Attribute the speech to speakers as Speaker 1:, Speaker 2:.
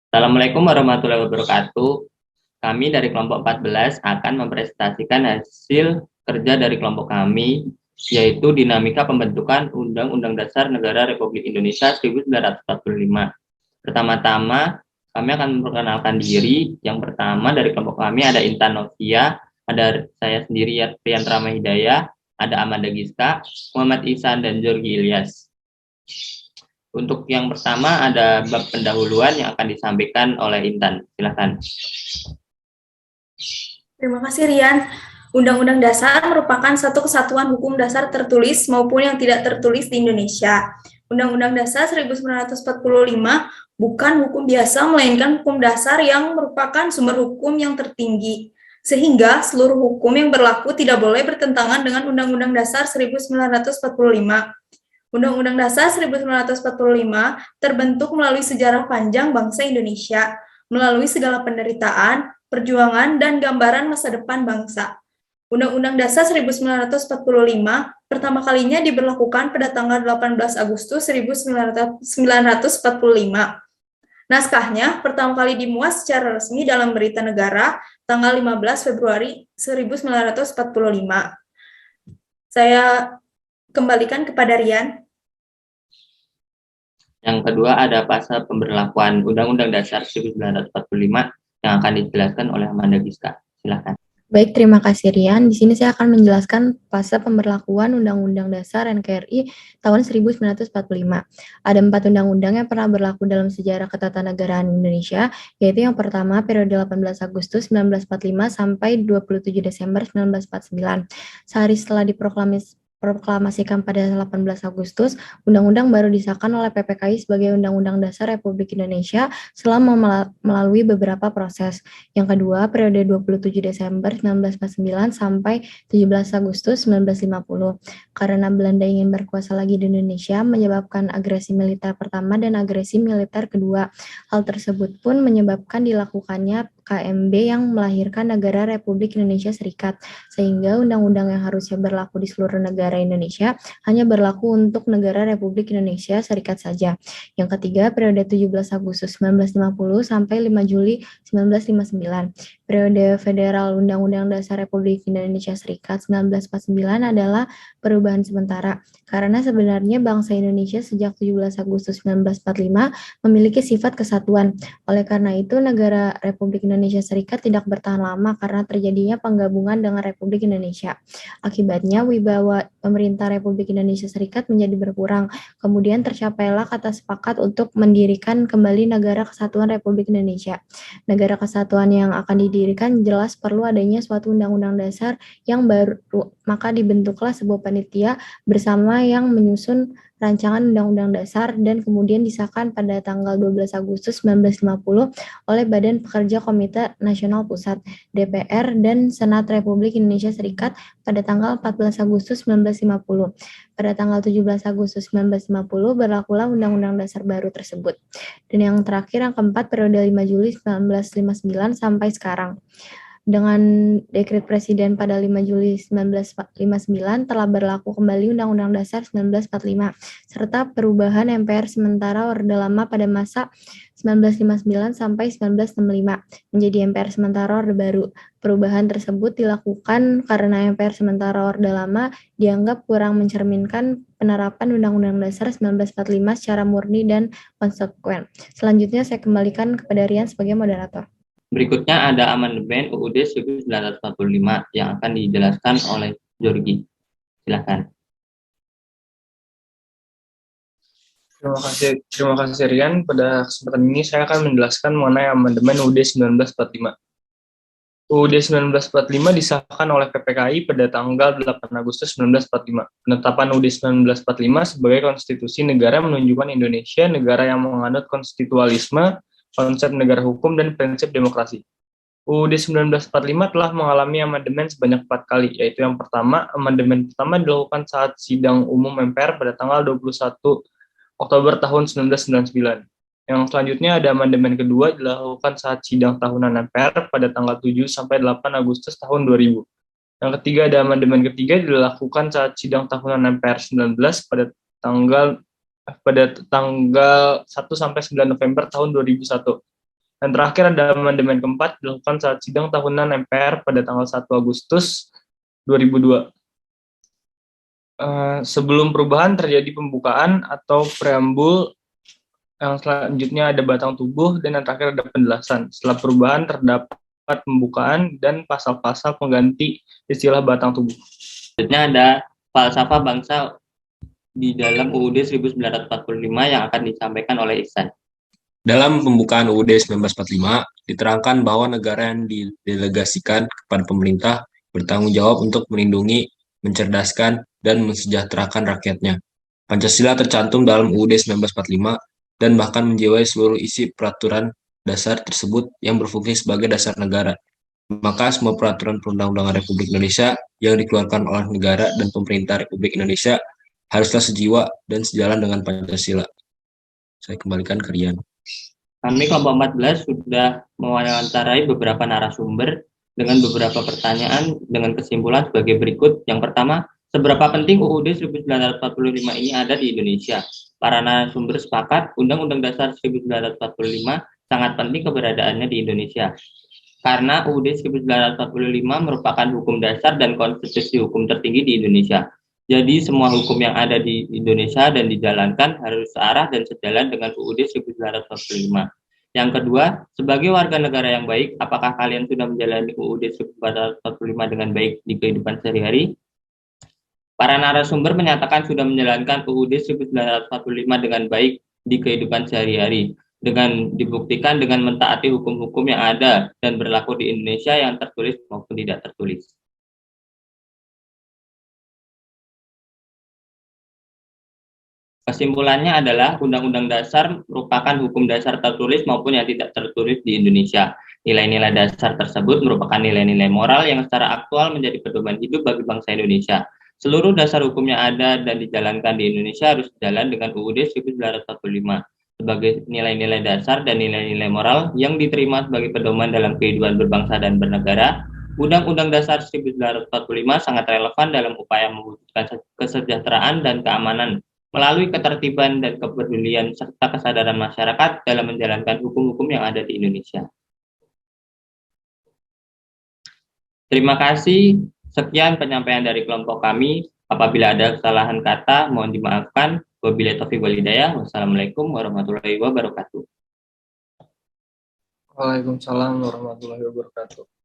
Speaker 1: Assalamualaikum warahmatullahi wabarakatuh. Kami dari kelompok 14 akan mempresentasikan hasil kerja dari kelompok kami, yaitu dinamika pembentukan Undang-Undang Dasar Negara Republik Indonesia 1945. Pertama-tama, kami akan memperkenalkan diri. Yang pertama dari kelompok kami ada Intan Novia, ada saya sendiri Rian Rama Hidayah, ada Amanda Giska, Muhammad Ihsan, dan Jorgi Ilyas. Untuk yang pertama ada bab pendahuluan yang akan disampaikan oleh Intan. Silakan.
Speaker 2: Terima kasih Rian. Undang-Undang Dasar merupakan satu kesatuan hukum dasar tertulis maupun yang tidak tertulis di Indonesia. Undang-Undang Dasar 1945 bukan hukum biasa, melainkan hukum dasar yang merupakan sumber hukum yang tertinggi. Sehingga seluruh hukum yang berlaku tidak boleh bertentangan dengan Undang-Undang Dasar 1945. Undang-Undang Dasar 1945 terbentuk melalui sejarah panjang bangsa Indonesia, melalui segala penderitaan, perjuangan, dan gambaran masa depan bangsa. Undang-Undang Dasar 1945 pertama kalinya diberlakukan pada tanggal 18 Agustus 1945. Naskahnya pertama kali dimuat secara resmi dalam Berita Negara tanggal 15 Februari 1945. Saya kembalikan kepada Rian.
Speaker 1: Yang kedua ada pasal pemberlakuan Undang-Undang Dasar 1945 yang akan dijelaskan oleh Amanda Giska. Silakan.
Speaker 3: Baik, terima kasih Rian. Di sini saya akan menjelaskan pasal pemberlakuan Undang-Undang Dasar NKRI tahun 1945. Ada 4 undang-undang yang pernah berlaku dalam sejarah ketatanegaraan Indonesia, yaitu yang pertama periode 18 Agustus 1945 sampai 27 Desember 1949. Sehari setelah diproklamasikan pada 18 Agustus, undang-undang baru disahkan oleh PPKI sebagai Undang-Undang Dasar Republik Indonesia setelah melalui beberapa proses. Yang kedua, periode 27 Desember 1949 sampai 17 Agustus 1950. Karena Belanda ingin berkuasa lagi di Indonesia, menyebabkan agresi militer pertama dan agresi militer kedua. Hal tersebut pun menyebabkan dilakukannya KMB yang melahirkan negara Republik Indonesia Serikat, sehingga undang-undang yang harusnya berlaku di seluruh negara Indonesia hanya berlaku untuk negara Republik Indonesia Serikat saja. Yang ketiga, periode 17 Agustus 1950 sampai 5 Juli 1959. Periode Federal Undang-Undang Dasar Republik Indonesia Serikat 1949 adalah perubahan sementara, karena sebenarnya bangsa Indonesia sejak 17 Agustus 1945 memiliki sifat kesatuan. Oleh karena itu, negara Republik Indonesia Serikat tidak bertahan lama karena terjadinya penggabungan dengan Republik Indonesia. Akibatnya, wibawa pemerintah Republik Indonesia Serikat menjadi berkurang. Kemudian tercapailah kata sepakat untuk mendirikan kembali Negara Kesatuan Republik Indonesia. Negara Kesatuan yang akan didirikan jelas perlu adanya suatu undang-undang dasar yang baru, maka dibentuklah sebuah panitia bersama yang menyusun rancangan undang-undang dasar dan kemudian disahkan pada tanggal 12 Agustus 1950 oleh Badan Pekerja Komite Nasional Pusat, DPR, dan Senat Republik Indonesia Serikat pada tanggal 14 Agustus 1950. Pada tanggal 17 Agustus 1950 berlakulah Undang-Undang Dasar baru tersebut. Dan yang terakhir, yang keempat, periode 5 Juli 1959 sampai sekarang. Dengan dekret Presiden pada 5 Juli 1959 telah berlaku kembali Undang-Undang Dasar 1945 serta perubahan MPR sementara Orde Lama pada masa 1959 sampai 1965 menjadi MPR sementara Orde Baru. Perubahan tersebut dilakukan karena MPR sementara Orde Lama dianggap kurang mencerminkan penerapan Undang-Undang Dasar 1945 secara murni dan konsekuen. Selanjutnya saya kembalikan kepada Rian sebagai moderator.
Speaker 1: Berikutnya ada amandemen UUD 1945 yang akan dijelaskan oleh Jorgi. Silakan.
Speaker 4: Terima kasih Rian. Pada kesempatan ini saya akan menjelaskan mengenai amandemen UUD 1945. UUD 1945 disahkan oleh PPKI pada tanggal 8 Agustus 1945. Penetapan UUD 1945 sebagai konstitusi negara menunjukkan Indonesia negara yang menganut konstitualisme, konsep negara hukum, dan prinsip demokrasi. UUD 1945 telah mengalami amandemen sebanyak 4 kali, yaitu yang pertama, amandemen pertama dilakukan saat sidang umum MPR pada tanggal 21 Oktober tahun 1999. Yang selanjutnya ada amandemen kedua dilakukan saat sidang tahunan MPR pada tanggal 7 sampai 8 Agustus tahun 2000. Yang ketiga ada amandemen ketiga dilakukan saat sidang tahunan MPR 19 pada tanggal 1 sampai 9 November tahun 2001. Dan terakhir ada amandemen keempat dilakukan saat sidang tahunan MPR pada tanggal 1 Agustus 2002. Sebelum perubahan terjadi pembukaan atau preambul, yang selanjutnya ada batang tubuh, dan yang terakhir ada penjelasan. Setelah perubahan terdapat pembukaan dan pasal-pasal pengganti istilah batang tubuh.
Speaker 1: Selanjutnya ada falsafah bangsa di dalam UUD 1945 yang akan disampaikan oleh Ihsan.
Speaker 5: Dalam pembukaan UUD 1945, diterangkan bahwa negara yang didelegasikan kepada pemerintah bertanggung jawab untuk melindungi, mencerdaskan, dan mensejahterakan rakyatnya. Pancasila tercantum dalam UUD 1945 dan bahkan menjiwai seluruh isi peraturan dasar tersebut yang berfungsi sebagai dasar negara. Maka semua peraturan perundang-undangan Republik Indonesia yang dikeluarkan oleh negara dan pemerintah Republik Indonesia haruslah sejiwa dan sejalan dengan Pancasila. Saya kembalikan ke Rian.
Speaker 1: Kami kelompok 14 sudah mewawancarai beberapa narasumber dengan beberapa pertanyaan dengan kesimpulan sebagai berikut. Yang pertama, seberapa penting UUD 1945 ini ada di Indonesia? Para narasumber sepakat Undang-Undang Dasar 1945 sangat penting keberadaannya di Indonesia. Karena UUD 1945 merupakan hukum dasar dan konstitusi hukum tertinggi di Indonesia. Jadi semua hukum yang ada di Indonesia dan dijalankan harus searah dan sejalan dengan UUD 1945. Yang kedua, sebagai warga negara yang baik, apakah kalian sudah menjalani UUD 1945 dengan baik di kehidupan sehari-hari? Para narasumber menyatakan sudah menjalankan UUD 1945 dengan baik di kehidupan sehari-hari, dengan dibuktikan dengan mentaati hukum-hukum yang ada dan berlaku di Indonesia yang tertulis maupun tidak tertulis. Kesimpulannya adalah Undang-Undang Dasar merupakan hukum dasar tertulis maupun yang tidak tertulis di Indonesia. Nilai-nilai dasar tersebut merupakan nilai-nilai moral yang secara aktual menjadi pedoman hidup bagi bangsa Indonesia. Seluruh dasar hukum yang ada dan dijalankan di Indonesia harus jalan dengan UUD 1945 sebagai nilai-nilai dasar dan nilai-nilai moral yang diterima sebagai pedoman dalam kehidupan berbangsa dan bernegara. Undang-Undang Dasar 1945 sangat relevan dalam upaya mewujudkan kesejahteraan dan keamanan melalui ketertiban dan kepedulian serta kesadaran masyarakat dalam menjalankan hukum-hukum yang ada di Indonesia. Terima kasih. Sekian penyampaian dari kelompok kami. Apabila ada kesalahan kata, mohon dimaafkan. Wabillahi taufiq wal hidayah. Wassalamualaikum warahmatullahi wabarakatuh.
Speaker 4: Waalaikumsalam warahmatullahi wabarakatuh.